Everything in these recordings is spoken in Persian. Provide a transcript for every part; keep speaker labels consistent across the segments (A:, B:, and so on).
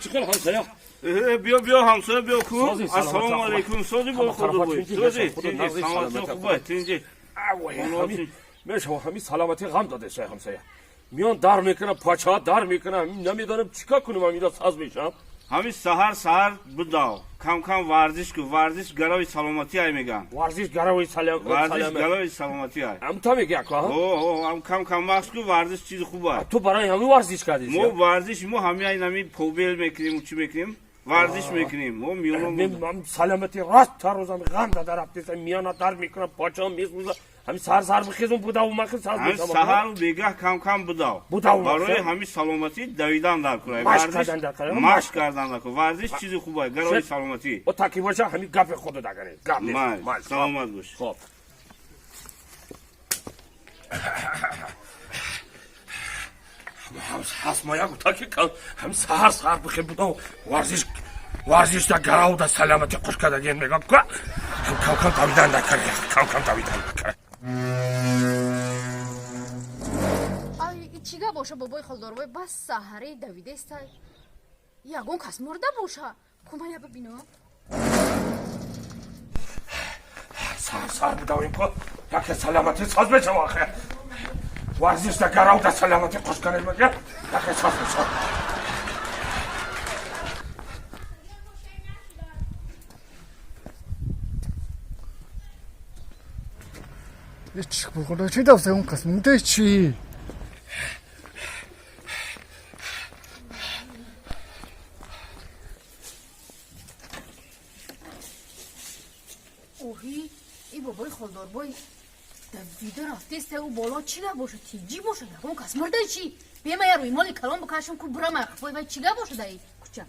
A: çıkın hamsaya.
B: بیا همسایه بیا کو
A: سازی، سلامت
B: السلام
A: آقا.
B: علیکم سازی با
A: همه
B: خود
A: طرفا
B: بوی
A: تینجی
B: سازی
A: بشه، خدا نغزی سلامت
B: خوبه
A: آقا.
B: تینجی
A: اوه من همین سلامتی غم داده شای همسایه. میان در میکنم پاچه در میکنم نمیدانم چیکار کنم من میرا ساز میشم.
B: همین سحر بداو کم کم ورزش کو ورزش گروی سلامتی ای میگن
A: ورزش گروی
B: ورزش گروی سلامتی ای
A: هم تا میگه که
B: اوه هم کم کم ماست کو ورزش چیز خوبه
A: تو برای همین ورزش کردی
B: مو ورزش مو همین اینمی پوبل میکنیم چی میکنیم ورزش میکنیم مو میونم
A: من سلامتی راست تا روزم غم داده رفته میان در میکنم پاچه میسوزه همین سر بخیزم بودا و مخ ساز
B: همین
A: میشم
B: سحر و بیگاه کم کم بداو برای همین سلامتی دویدن در کنه مشق کردن در کنه ورزش چیز خوبه گروی سلامتی
A: او تاکی باشه همین گپ خود دگنه گپ
B: نیست سلامت باش
A: خب هم هست ما یک تاکی کن هم سهر بخیر بودم ورزش در گراو در سلامتی خوش کردگین میگم که هم کم دویدن نکنه کم دویدن نکنه
C: ай чига боша бобои холдорбой бас саҳараи давидеста ягон кас мурда боша кумая бибино
A: сар будавим ко яке саломатӣ соз мешав охир ورزش در گراو در سلامتی خوش کنید مگه яке соз мешав
D: Чих бохода чи давсай он қас мудай чи
C: оҳи и бобои холдорбой давида рафтеста ӯ боло чига боша тиҷӣ боша ягон кас мурдай чи бемая рӯймоли калон бикашам ку бурама хфой вай чига боша даи куча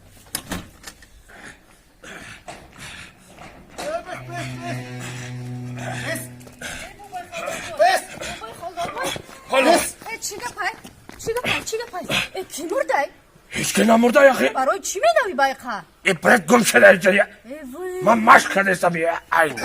C: чига пай ки мурдай
A: هیچ که نمورده یخی
C: барои чӣ медавӣ байқа
A: این برد گم شده اینجایی من مشق کرده ایستم این